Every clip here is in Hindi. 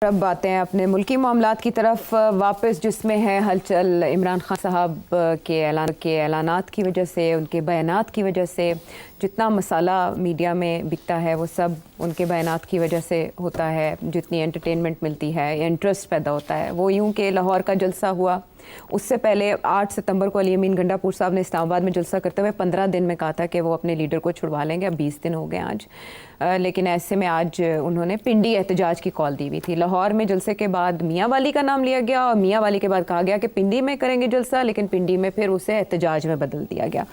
अब आते हैं अपने मुल्की मामलात की तरफ वापस, जिसमें है हलचल इमरान खान साहब के ऐलानात की वजह से, उनके बयानात की वजह से जितना मसाला मीडिया में बिकता है वो सब उनके बयानात की वजह से होता है। जितनी एंटरटेनमेंट मिलती है, इंटरेस्ट पैदा होता है। वो यूं कि लाहौर का जलसा हुआ, उससे पहले 8 सितंबर को अली अमीन गंडापुर साहब ने इस्लामाबाद में जलसा करते हुए 15 दिन में कहा था कि वो अपने लीडर को छुड़वा लेंगे। अब 20 दिन हो गए आज, लेकिन ऐसे में आज उन्होंने पिंडी एहतजाज की कॉल दी हुई थी। लाहौर में जलसे के बाद मियाँ वाली का नाम लिया गया और मियाँ वाली के बाद कहा गया कि पिंडी में करेंगे जलसा, लेकिन पिंडी में फिर उसे एहतजाज में बदल दिया गया।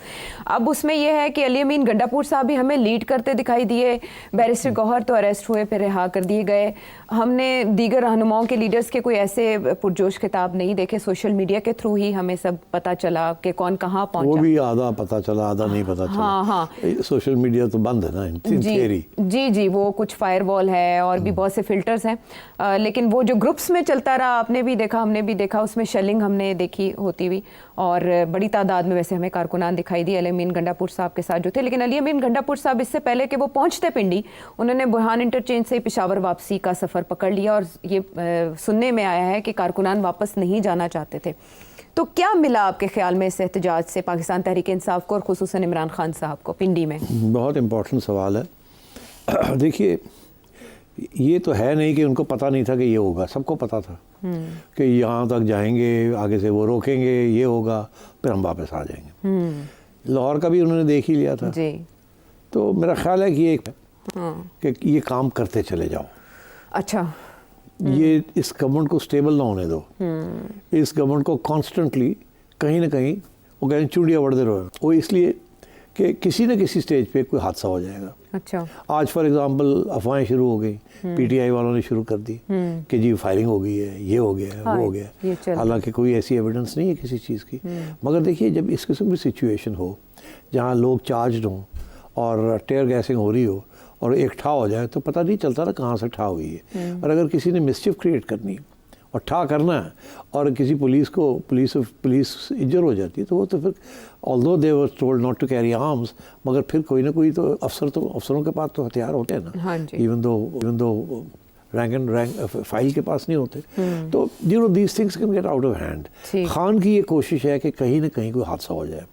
अब उसमें यह है कि अली अमीन गंडापुर साहब भी हमें लीड करते दिखाई दिए। बैरिस्टर गौहर तो अरेस्ट हुए फिर रिहा कर दिए गए। हमने दीगर रहनुमाओं के लीडर्स के कोई ऐसे पुरजोश खिताब नहीं देखे। सोशल मीडिया के थ्रू ही हमें सब पता चला कि कौन कहाँ पहुंचा। वो भी आधा पता चला, आधा नहीं पता चला। हाँ। सोशल मीडिया तो बंद है ना, जी, वो कुछ फायरवॉल है और भी बहुत से फिल्टर्स हैं, लेकिन वो जो ग्रुप्स में चलता रहा, आपने भी देखा, हमने भी देखा, उसमें शेलिंग हमने देखी होती हुई, और बड़ी तादाद में वैसे हमें कारकुनान दिखाई दी अली अमीन गंडापुर साहब के साथ जो थे। लेकिन अली अमीन गंडापुर साहब इससे पहले कि वो पहुंचते पिंडी, उन्होंने बुरहान इंटरचेंज से पेशावर वापसी का सफ़र पकड़ लिया, और ये सुनने में आया है कि कारकुनान वापस नहीं जाना चाहते थे। तो क्या मिला आपके ख्याल में इस एहतजाज से पाकिस्तान तहरीक इंसाफ को और खुसूसन इमरान खान साहब को पिंडी में? बहुत इम्पोर्टेंट सवाल है। देखिए, ये तो है नहीं कि उनको पता नहीं था कि ये होगा, सबको पता था कि यहाँ तक जाएंगे, आगे से वो रोकेंगे, ये होगा, फिर हम वापस आ जाएंगे। लाहौर का भी उन्होंने देख ही लिया था जी। तो मेरा ख्याल है कि ये काम करते चले जाओ। अच्छा, ये इस गवर्नमेंट को स्टेबल ना होने दो। इस गवर्नमेंट को कॉन्स्टेंटली कहीं ना कहीं वो कहें चूड़ियाँ बढ़ते रहो। वो इसलिए कि किसी न किसी स्टेज पे कोई हादसा हो जाएगा। अच्छा, आज फॉर एग्जांपल अफवाहें शुरू हो गई, पीटीआई वालों ने शुरू कर दी कि जी फायरिंग हो गई है, ये हो गया है, वो हो गया। हालांकि कोई ऐसी एविडेंस नहीं है किसी चीज़ की। मगर देखिए, जब इस किस्म की सिचुएशन हो जहाँ लोग चार्ज हों और टेयर गैसिंग हो रही हो और एक ठा हो जाए, तो पता नहीं चलता ना कहाँ से ठा हुई है। और अगर किसी ने मिसचिफ क्रिएट करनी और ठा करना है और किसी पुलिस इंजर हो जाती है, तो वो तो फिर although they were told not to carry arms, मगर फिर कोई ना कोई तो अफसरों के पास तो हथियार होते हैं ना। हाँ, इवन दो रैंक फाइल के पास नहीं होते। तो you know these things can get out of hand. Khan की ये कोशिश है कि कहीं ना कहीं कोई हादसा हो जाए,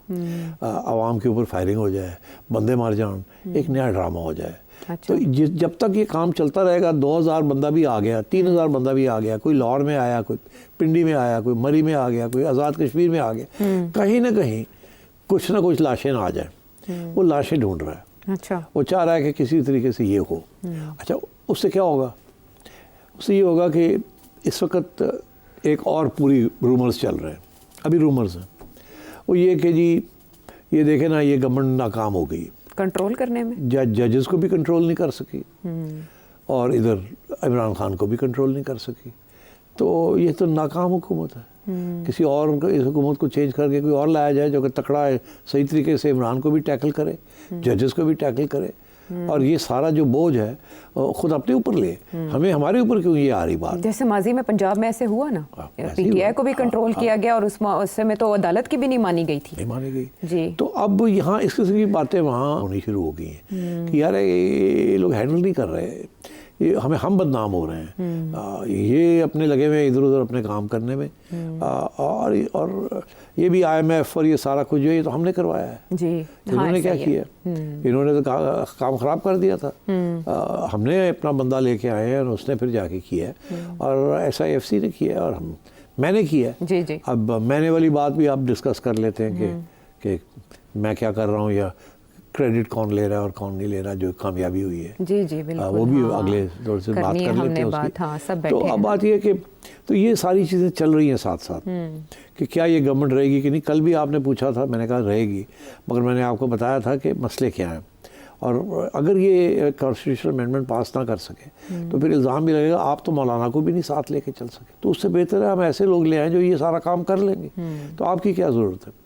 आवाम के ऊपर फायरिंग हो जाए, बंदे मार जान, एक नया ड्रामा हो जाए। अच्छा। तो जब तक ये काम चलता रहेगा, 2000 बंदा भी आ गया, 3000 बंदा भी आ गया, कोई लाहौर में आया, कोई पिंडी में आया, कोई मरी में आ गया, कोई आज़ाद कश्मीर में आ गया, कहीं ना कहीं कुछ ना कुछ लाशें ना आ जाए। वो लाशें ढूंढ रहा है। अच्छा, वो चाह रहा है कि किसी तरीके से ये हो। अच्छा, उससे क्या होगा? उससे ये होगा कि इस वक्त एक और पूरी रूमर्स चल रहे हैं, अभी रूमर्स हैं, वो ये कि जी ये देखें ना, ये गवर्नमेंट नाकाम हो गई कंट्रोल करने में। जजेस को भी कंट्रोल नहीं कर सकी और इधर इमरान खान को भी कंट्रोल नहीं कर सकी। तो ये तो नाकाम हुकूमत है। किसी और इस हुकूमत को चेंज करके कोई और लाया जाए जो कि तकड़ा है, सही तरीके से इमरान को भी टैकल करे, जजेस को भी टैकल करे, और ये सारा जो बोझ है खुद अपने ऊपर ले। हमें हमारे ऊपर क्यों ये आ रही बात? जैसे माजी में पंजाब में ऐसे हुआ ना, पीटीआई को भी कंट्रोल किया गया और उससे में तो अदालत की भी नहीं मानी गई थी। नहीं मानी गई जी। तो अब यहाँ इस किस्म की बातें वहाँ होनी शुरू हो गई हैं कि यार ये लोग हैंडल नहीं कर रहे, ये हम बदनाम हो रहे हैं। ये अपने लगे हुए इधर उधर अपने काम करने में, और ये भी IMF और ये सारा कुछ जो ये तो हमने करवाया है जी। इन्होंने क्या किया? इन्होंने तो काम खराब कर दिया था। हमने अपना बंदा लेके आए हैं और उसने फिर जाके किया है, और SIFC ने किया है, और मैंने किया है जी। अब मैंने वाली बात भी आप डिस्कस कर लेते हैं कि मैं क्या कर रहा हूँ या क्रेडिट कौन ले रहा है और कौन नहीं ले रहा, जो कामयाबी हुई है जी बिल्कुल। वो भी अगले दौर से बात कर लेते हैं उसकी। तो अब बात ये है कि तो ये सारी चीज़ें चल रही हैं साथ साथ कि क्या ये गवर्नमेंट रहेगी कि नहीं। कल भी आपने पूछा था, मैंने कहा रहेगी, मगर मैंने आपको बताया था कि मसले क्या हैं, और अगर ये कॉन्स्टिट्यूशनल अमेंडमेंट पास ना कर सके तो फिर इल्ज़ाम भी लगेगा आप तो मौलाना को भी नहीं साथ लेके चल सके। तो उससे बेहतर है हम ऐसे लोग ले आएँ जो ये सारा काम कर लेंगे। तो आपकी क्या ज़रूरत है?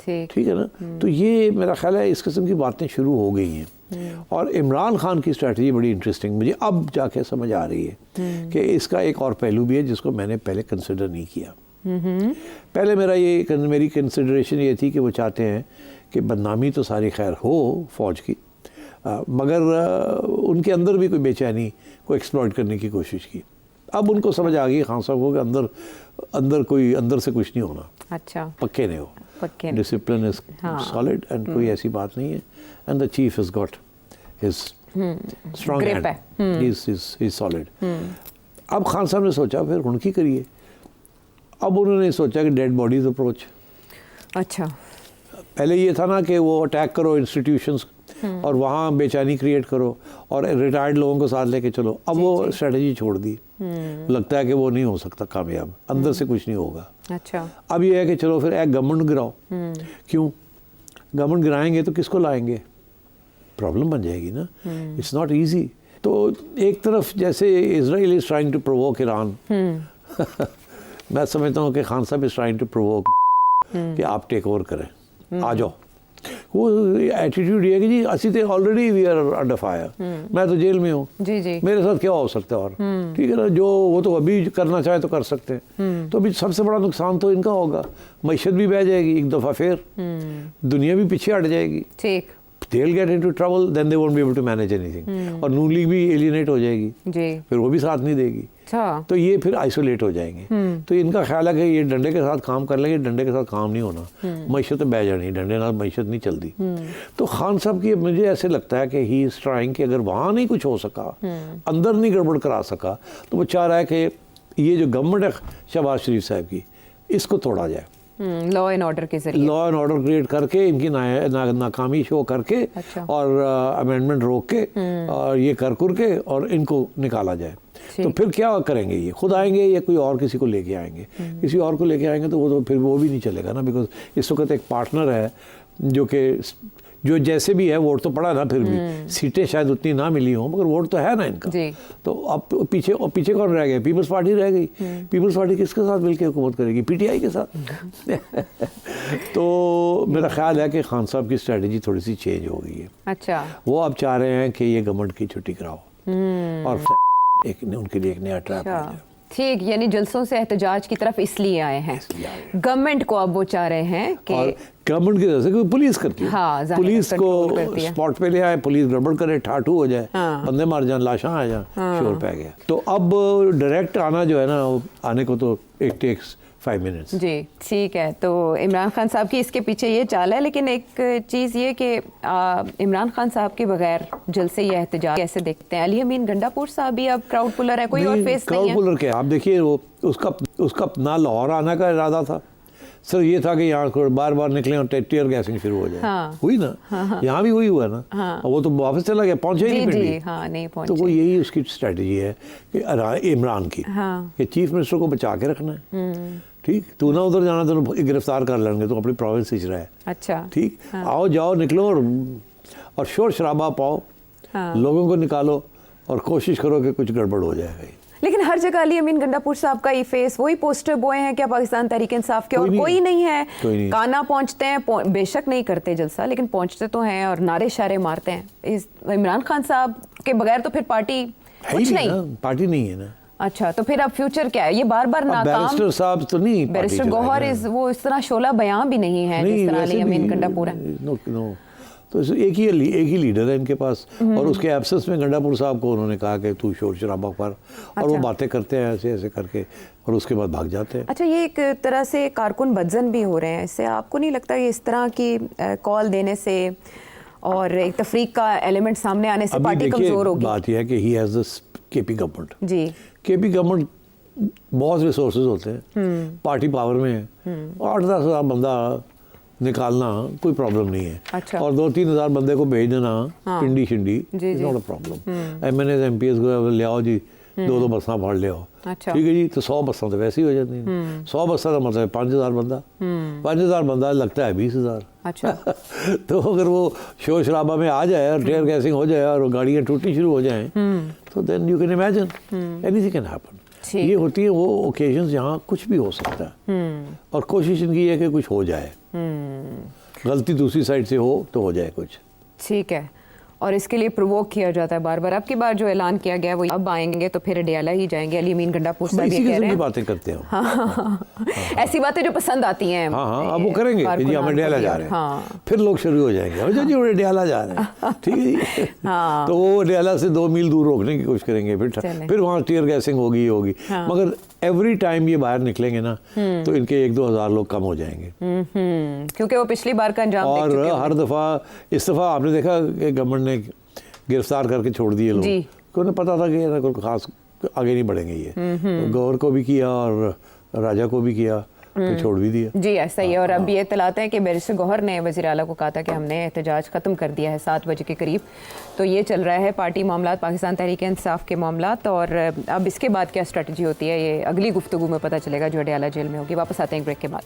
ठीक है ना। तो ये मेरा ख्याल है इस किस्म की बातें शुरू हो गई हैं, और इमरान खान की स्ट्रेटजी बड़ी इंटरेस्टिंग मुझे अब जाके समझ आ रही है कि इसका एक और पहलू भी है जिसको मैंने पहले कंसिडर नहीं किया। पहले मेरी कंसिडरेशन ये थी कि वो चाहते हैं कि बदनामी तो सारी खैर हो फ़ौज की, मगर उनके अंदर भी कोई बेचैनी को एक्सप्लॉइट करने की कोशिश की। अब उनको समझ आ गई खान साहब को कि अंदर से कुछ नहीं होना। अच्छा, पक्के नहीं हो, पक्के डिसिप्लिन इज सॉलिड एंड कोई ऐसी बात नहीं है। And the chief has got his strong Grip hand, he is solid. अब खान साहब ने सोचा फिर उनकी करिए। अब उन्होंने सोचा कि डेड बॉडीज अप्रोच। अच्छा, पहले ये था ना कि वो अटैक करो इंस्टीट्यूशंस और वहाँ बेचैनी क्रिएट करो और रिटायर्ड लोगों को साथ लेके चलो। अब वो स्ट्रेटजी छोड़ दी। लगता है कि वो नहीं हो सकता कामयाब, अंदर से कुछ नहीं होगा। अच्छा, अब ये है कि चलो फिर एक गवर्नमेंट गिराओ। क्यों गवर्नमेंट गिराएंगे तो किसको लाएंगे, प्रॉब्लम बन जाएगी ना। It's not easy. तो एक तरफ जैसे Israel is trying to provoke Iran, मैं समझता हूँ कि खान साहब इज ट्राइंग टू प्रोवोक कि आप टेक ओवर करें, आ जाओ। वो एटीट्यूड ये है कि जी असी तो already we are under fire, मैं तो जेल में हूँ, जी जी, मेरे साथ क्या हो सकता है और ठीक है ना, जो वो तो अभी करना चाहे तो कर सकते हैं। तो अभी सबसे बड़ा नुकसान तो इनका होगा, मईशत भी बह जाएगी एक दफ़ा, फिर दुनिया भी पीछे हट जाएगी। ठीक, they'll get into trouble, then they won't be able to manage anything। और नून लीग भी एलिनेट हो जाएगी जी, फिर वो भी साथ नहीं देगी। अच्छा, तो ये फिर आइसोलेट हो जाएंगे। तो इनका ख्याल है कि ये डंडे के साथ काम कर लेंगे, डंडे के साथ काम नहीं होना, मईशत बह जानी, डंडे नाल मईशत नहीं चलती। तो खान साहब की मुझे ऐसे लगता है कि ही इज ट्राइंग कि अगर वहाँ नहीं कुछ हो सका, अंदर नहीं गड़बड़ करा सका, तो वो चाह रहा है कि ये जो गवर्नमेंट है शहबाज शरीफ साहब की, इसको तोड़ा जाए। लॉ एंड ऑर्डर के जरिए, लॉ एंड ऑर्डर क्रिएट करके इनकी नाकामी शो करके, अच्छा, और अमेंडमेंट रोक के और ये कर के और इनको निकाला जाए। तो फिर क्या करेंगे, ये खुद आएंगे या कोई और किसी को लेके आएंगे? किसी और को लेके आएंगे तो वो तो फिर वो भी नहीं चलेगा ना, बिकॉज इस वक्त एक पार्टनर है जो जैसे भी है, वोट तो पड़ा ना, फिर भी सीटें शायद उतनी ना मिली हों मगर वोट तो है ना इनका जी। तो अब पीछे कौन रह गया? पीपल्स पार्टी रह गई। पीपल्स पार्टी किसके साथ मिलकर हुकूमत करेगी? पीटीआई के साथ। तो मेरा ख्याल है कि खान साहब की स्ट्रेटजी थोड़ी सी चेंज हो गई है। अच्छा, वो अब चाह रहे हैं कि ये गवर्नमेंट की छुट्टी कराओ और उनके लिए एक नया ट्रैप हो जाए। ठीक, यानी जलसों से एहतजाज की तरफ इसलिए आए हैं, गवर्नमेंट को अब वो चाह रहे हैं कि गवर्नमेंट की तरफ से पुलिस करती है, हाँ, पुलिस को स्पॉट पे ले आए, पुलिस गड़बड़ करे, ठाठू हो जाए, बंदे मार जाए, लाशा आ जाए, शोर पै गया। तो अब डायरेक्ट आना जो है ना, आने को तो इट टेक्स 5 मिनट्स। जी, ठीक है। तो इमरान खान साहब की इसके पीछे ये चाल है, लेकिन एक चीज़ ये कि इमरान खान साहब के बगैर जलसे ये एहतजाज कैसे देखते हैं? अली अमीन गंडापुर साहब भी अब क्राउड पुलर है, कोई और फेस नहीं है? क्राउड पुलर क्या, आप देखिए वो उसका ना लाहौर आने का इरादा था सर, ये था कि यहाँ बार बार निकले और टीयर गैसिंग शुरू हो जाए। हाँ, हुई ना, यहाँ भी वही हुआ ना। हाँ, वो तो वापस चला गया, पहुंचे ही नहीं पिंडी। हाँ, नहीं पहुंचे। तो वो यही उसकी स्ट्रेटजी है कि इमरान की, हाँ, कि चीफ मिनिस्टर को बचा के रखना है। ठीक, तू ना उधर जाना तो गिरफ्तार कर लेंगे, तो अपनी प्रोविंस हिच रहा है। अच्छा, ठीक, आओ जाओ निकलो और शोर शराबा पाओ, लोगों को निकालो और कोशिश करो कि कुछ गड़बड़ हो जाएगा। लेकिन हर जगह अली अमीन गंडापुर साहब का ये फेस, वही पोस्टर बोए हैं क्या पाकिस्तान तहरीक इंसाफ के, और कोई नहीं है। काना पहुंचते हैं, बेशक नहीं करते जलसा, लेकिन पहुंचते तो हैं और नारे शारे मारते हैं। इस इमरान खान साहब के बगैर तो फिर पार्टी कुछ नहीं, पार्टी नहीं है ना। अच्छा, तो फिर अब फ्यूचर क्या है? ये बार बार नाकाम बैरिस्टर साहब तो नहीं, बैरिस्टर गौहर वो इस तरह शोला बयां भी नहीं है जिस तरह अली अमीन गंडापुर है। तो एक ही लीडर है इनके पास, और उसके एब्सेंस में गंडापुर साहब को उन्होंने कहा कि तू शोर शराबा कर, और वो बातें करते हैं ऐसे ऐसे करके और उसके बाद भाग जाते हैं। अच्छा, ये एक तरह से कारकुन बदजन भी हो रहे हैं, इससे आपको नहीं लगता कि इस तरह की कॉल देने से और एक तफरीक का एलिमेंट सामने आने से पार्टी कमजोर होगी? बात यह है कि he has this KP government जी, केपी गवर्नमेंट बहुत रिसोर्सेज होते हैं, पार्टी पावर में है, 8-10 हज़ार बंदा निकालना कोई प्रॉब्लम नहीं है। अच्छा। और 2-3 हज़ार बंदे को भेज देना पिंडी शिंडी, not a problem. MNAs MPs को ले आओ जी, 2-2 बसां फाड़ ले आओ। अच्छा। ठीक है जी, तो 100 बसां तो वैसे ही हो जाती हैं। 100 बसां का मतलब 5000 बंदा, 5000 बंदा लगता है 20,000। अच्छा। तो अगर वो शोर शराबा में आ जाए और टीयर गैसिंग हो जाए और गाड़ियाँ टूटनी शुरू हो जाएं, तो then you can imagine anything can happen. ये होती है वो ओकेजन्स जहाँ कुछ भी हो सकता है, और कोशिश इनकी है कि कुछ हो जाए, गलती दूसरी साइड से हो तो हो जाए कुछ। ठीक है। और इसके लिए प्रोवोक किया जाता है बार बार। अब की बार जो ऐलान किया गया वो अब आएंगे तो फिर अडियाला ही जाएंगे। अली अमीन गंडापुर साहब ये इसी कह किस्म रहे की हैं। बातें करते हैं। हाँ, ऐसी बातें जो पसंद आती हैं। हाँ, अब वो करेंगे कि जी हम अडियाला जा रहे हैं। हाँ। फिर लोग शुरू हो जाएंगे, अरे जी अडियाला जा रहे हैं, ठीक है जी। हाँ। तो वो अडियाला से 2 मील दूर रोकने की कोशिश करेंगे, फिर वहाँ टीयर गैसिंग होगी। हाँ। मगर एवरी टाइम ये बाहर निकलेंगे ना तो इनके 1-2 हज़ार लोग कम हो जाएंगे। क्योंकि वो पिछली बार का अंजाम देख और चुके हर दफ़ा इस दफ़ा आपने देखा कि गवर्नमेंट ने गिरफ्तार करके छोड़ दिए लोग, जी। कि उन्हें पता था कि ना कोई खास आगे नहीं बढ़ेंगे ये। तो गौर को भी किया और राजा को भी किया, फिर छोड़ भी दिया। जी ऐसा ही है। और अब ये इत्तलाते हैं कि बैरिस्टर गौहर ने वज़ीर आला को कहा था कि हमने एहतजाज ख़त्म कर दिया है 7 बजे के करीब। तो ये चल रहा है पार्टी मामलात, पाकिस्तान तहरीक इंसाफ के मामलात। और अब इसके बाद क्या स्ट्रेटजी होती है ये अगली गुफ्तगू में पता चलेगा जो अडियाला जेल में होगी। वापस आते हैं एक ब्रेक के बाद।